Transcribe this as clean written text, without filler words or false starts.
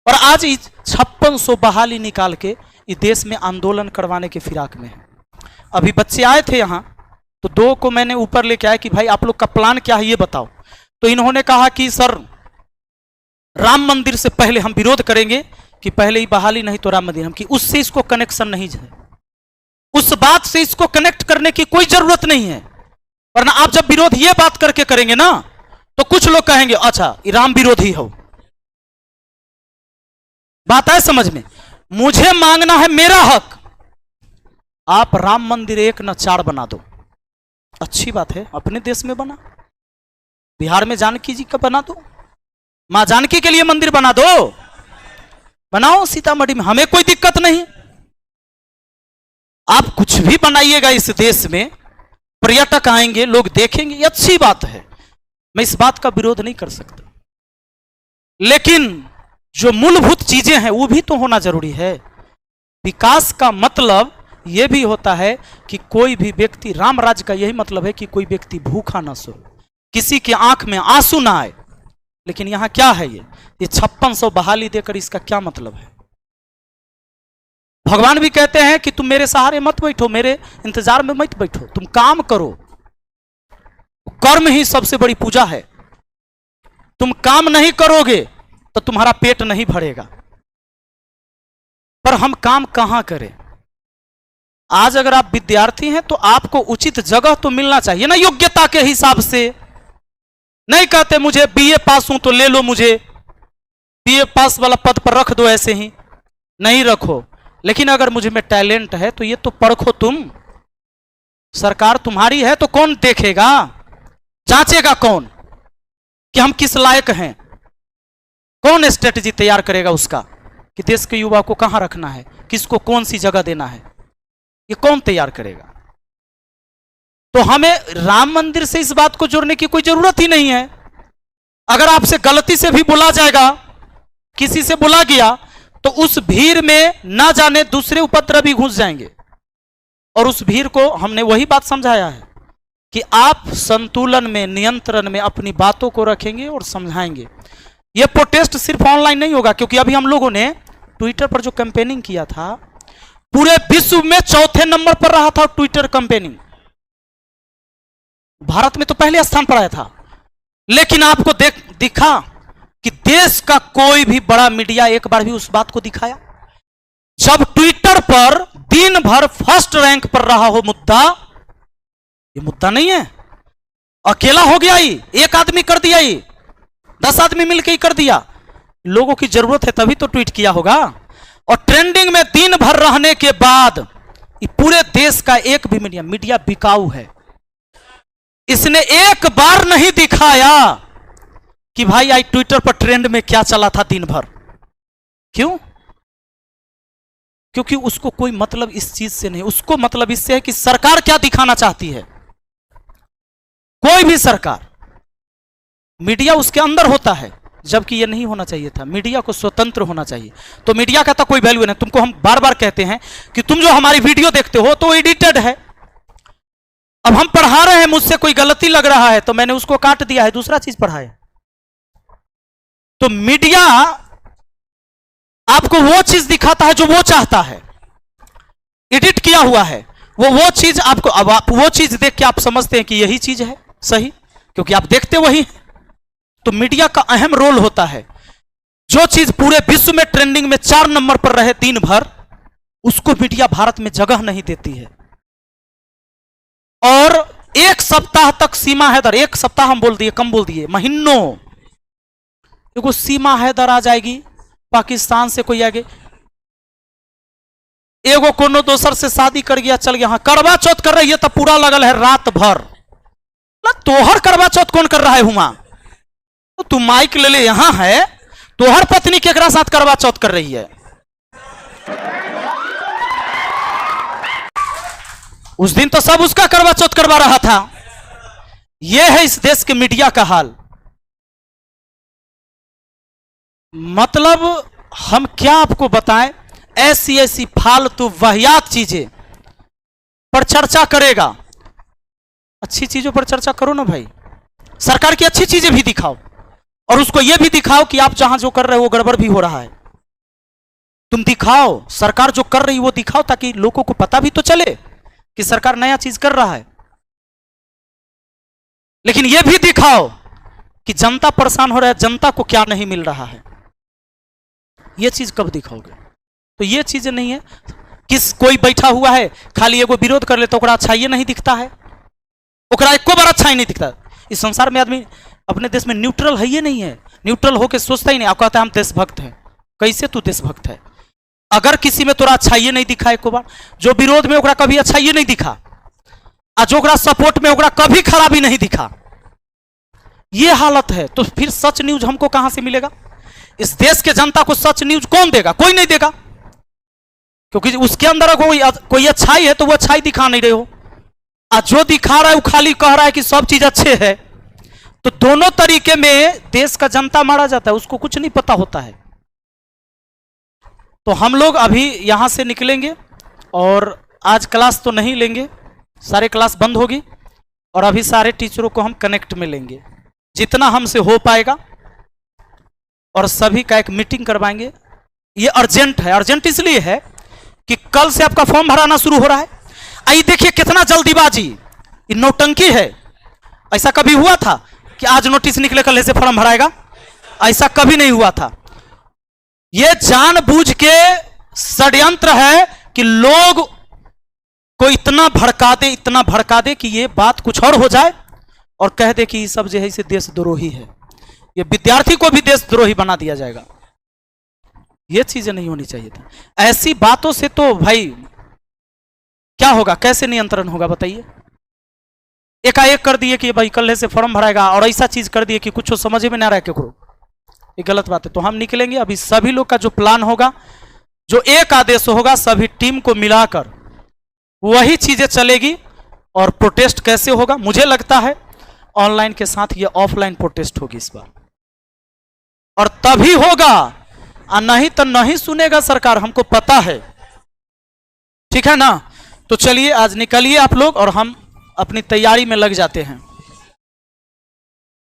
और आज 5600 बहाली निकाल के इस देश में आंदोलन करवाने के फिराक में है। अभी बच्चे आए थे यहाँ, तो 2 को मैंने ऊपर लेके आया कि भाई आप लोग का प्लान क्या है ये बताओ। तो इन्होंने कहा कि सर राम मंदिर से पहले हम विरोध करेंगे कि पहले ही बहाली नहीं तो राम मंदिर। हम कि उससे इसको कनेक्शन नहीं है, उस बात से इसको कनेक्ट करने की कोई जरूरत नहीं है। वरना आप जब विरोध ये बात करके करेंगे ना तो कुछ लोग कहेंगे अच्छा राम विरोधी हो। बात है समझ में? मुझे मांगना है मेरा हक। आप राम मंदिर 1 न 4 बना दो, अच्छी बात है, अपने देश में बना, बिहार में जानकी जी का बना दो, मां जानकी के लिए मंदिर बना दो, बनाओ सीतामढ़ी में, हमें कोई दिक्कत नहीं। आप कुछ भी बनाइएगा इस देश में, पर्यटक आएंगे, लोग देखेंगे, ये अच्छी बात है, मैं इस बात का विरोध नहीं कर सकता। लेकिन जो मूलभूत चीजें हैं वो भी तो होना जरूरी है। विकास का मतलब यह भी होता है कि कोई भी व्यक्ति, राम राज्य का यही मतलब है कि कोई व्यक्ति भूखा ना सो, किसी की आंख में आंसू ना आए। लेकिन यहां क्या है, ये 5600 बहाली देकर इसका क्या मतलब है? भगवान भी कहते हैं कि तुम मेरे सहारे मत बैठो, मेरे इंतजार में मत बैठो, तुम काम करो। कर्म ही सबसे बड़ी पूजा है। तुम काम नहीं करोगे तो तुम्हारा पेट नहीं भरेगा। पर हम काम कहां करें? आज अगर आप विद्यार्थी हैं तो आपको उचित जगह तो मिलना चाहिए ना, योग्यता के हिसाब से। नहीं कहते मुझे बीए पास हूं तो ले लो, मुझे बीए पास वाला पद पर रख दो, ऐसे ही नहीं रखो। लेकिन अगर मुझे में टैलेंट है तो ये तो परखो तुम। सरकार तुम्हारी है तो कौन देखेगा, जांचेगा कौन कि हम किस लायक हैं? कौन स्ट्रेटजी तैयार करेगा उसका कि देश के युवा को कहां रखना है, किसको कौन सी जगह देना है, ये कौन तैयार करेगा? तो हमें राम मंदिर से इस बात को जोड़ने की कोई जरूरत ही नहीं है। अगर आपसे गलती से भी बोला जाएगा, किसी से बोला गया, तो उस भीड़ में ना जाने दूसरे उपद्रवी घुस जाएंगे। और उस भीड़ को हमने वही बात समझाया है कि आप संतुलन में, नियंत्रण में अपनी बातों को रखेंगे और समझाएंगे। यह प्रोटेस्ट सिर्फ ऑनलाइन नहीं होगा, क्योंकि अभी हम लोगों ने ट्विटर पर जो कैंपेनिंग किया था, पूरे विश्व में 4थे नंबर पर रहा था ट्विटर कैंपेनिंग। भारत में तो पहले स्थान पर आया था। लेकिन आपको दिखा कि देश का कोई भी बड़ा मीडिया एक बार भी उस बात को दिखाया? जब ट्विटर पर दिन भर फर्स्ट रैंक पर रहा हो मुद्दा, ये मुद्दा नहीं है, अकेला हो गया ही, एक आदमी कर दिया ही, 10 आदमी मिलकर ही कर दिया। लोगों की जरूरत है तभी तो ट्वीट किया होगा। और ट्रेंडिंग में दिन भर रहने के बाद पूरे देश का एक भी मीडिया बिकाऊ है। इसने एक बार नहीं दिखाया कि भाई आज ट्विटर पर ट्रेंड में क्या चला था दिन भर। क्यों? क्योंकि उसको कोई मतलब इस चीज से नहीं, उसको मतलब इससे है कि सरकार क्या दिखाना चाहती है। कोई भी सरकार, मीडिया उसके अंदर होता है, जबकि यह नहीं होना चाहिए था। मीडिया को स्वतंत्र होना चाहिए। तो मीडिया का तो कोई वैल्यू नहीं। तुमको हम बार बार कहते हैं कि तुम जो हमारी वीडियो देखते हो तो एडिटेड है। अब हम पढ़ा रहे हैं, मुझसे कोई गलती लग रहा है तो मैंने उसको काट दिया है, दूसरा चीज पढ़ाए। तो मीडिया आपको वो चीज दिखाता है जो वो चाहता है, एडिट किया हुआ है वो चीज आपको। अब आप वो चीज देख के आप समझते हैं कि यही चीज है सही, क्योंकि आप देखते वही है। तो मीडिया का अहम रोल होता है। जो चीज पूरे विश्व में ट्रेंडिंग में 4 नंबर पर रहे दिन भर, उसको मीडिया भारत में जगह नहीं देती है। और 1 सप्ताह तक सीमा हैदर, 1 सप्ताह हम बोल दिए, कम बोल दिए, महीनों, देखो सीमा हैदर आ जाएगी पाकिस्तान से, कोई आगे एगो कोनो दोसर से शादी कर गया, चल गया, हाँ करवा चौथ कर रही है, तब पूरा लगल है रात भर। तोहर करवा चौथ कौन कर रहा है हुआ? तो तू माइक ले ले, यहां है तोहर पत्नी केकरा साथ करवा चौथ कर रही है? उस दिन तो सब उसका करवा चौथ करवा रहा था। यह है इस देश के मीडिया का हाल। मतलब हम क्या आपको बताएं, ऐसी ऐसी फालतू वाहियात चीजें पर चर्चा करेगा। अच्छी चीजों पर चर्चा करो ना भाई, सरकार की अच्छी चीजें भी दिखाओ और उसको यह भी दिखाओ कि आप जहां जो कर रहे हो वो गड़बड़ भी हो रहा है। तुम दिखाओ, सरकार जो कर रही वो दिखाओ, ताकि लोगों को पता भी तो चले कि सरकार नया चीज कर रहा है। लेकिन ये भी दिखाओ कि जनता परेशान हो रहा है, जनता को क्या नहीं मिल रहा है। ये चीज कब दिखाओगे? तो ये चीजें नहीं है। किस कोई बैठा हुआ है खाली एगो विरोध कर ले तो ओकरा अच्छाई नहीं दिखता है, ओकरा एको बार अच्छाई नहीं दिखता। इस संसार में आदमी अपने देश में न्यूट्रल है, ये नहीं है, न्यूट्रल होके सोचता ही नहीं। आप कहता है हम देशभक्त हैं, कैसे तू देशभक्त है? अगर किसी में तोरा अच्छाई नहीं दिखा एको बार, जो विरोध में ओकरा कभी अच्छाई नहीं दिखा, और जो ओकरा सपोर्ट में ओकरा कभी खराबी नहीं दिखा, ये हालत है, तो फिर सच न्यूज हमको कहां से मिलेगा? इस देश के जनता को सच न्यूज कौन देगा? कोई नहीं देगा, क्योंकि उसके अंदर कोई अच्छाई है तो वो अच्छाई दिखा नहीं रहे हो, और जो दिखा रहा है वो खाली कह रहा है कि सब चीज अच्छे है। तो दोनों तरीके में देश का जनता मारा जाता है, उसको कुछ नहीं पता होता है। तो हम लोग अभी यहां से निकलेंगे और आज क्लास तो नहीं लेंगे, सारे क्लास बंद होगी, और अभी सारे टीचरों को हम कनेक्ट में लेंगे जितना हमसे हो पाएगा, और सभी का एक मीटिंग करवाएंगे। ये अर्जेंट है, अर्जेंट इसलिए है कि कल से आपका फॉर्म भराना शुरू हो रहा है। आइए देखिए कितना जल्दीबाजी, ये नौटंकी है। ऐसा कभी हुआ था कि आज नोटिस निकले कल से फॉर्म भराएगा? ऐसा कभी नहीं हुआ था। यह जानबूझ के षड्यंत्र है कि लोग को इतना भड़का दे कि ये बात कुछ और हो जाए, और कह दे कि ये सब जो है इसे देशद्रोही है, ये विद्यार्थी को भी देशद्रोही बना दिया जाएगा। ये चीजें नहीं होनी चाहिए थी। ऐसी बातों से तो भाई क्या होगा, कैसे नियंत्रण होगा बताइए? एकाएक कर दिए कि भाई कल से फॉर्म भराएगा, और ऐसा चीज कर दिए कि कुछ समझ में ना रहा केकरो, ये गलत बात है। तो हम निकलेंगे अभी, सभी लोग का जो प्लान होगा, जो एक आदेश होगा, सभी टीम को मिलाकर वही चीजें चलेगी। और प्रोटेस्ट कैसे होगा? मुझे लगता है ऑनलाइन के साथ ये ऑफलाइन प्रोटेस्ट होगी इस बार, और तभी होगा, और नहीं तो नहीं सुनेगा सरकार, हमको पता है। ठीक है ना? तो चलिए आज निकलिए आप लोग, और हम अपनी तैयारी में लग जाते हैं।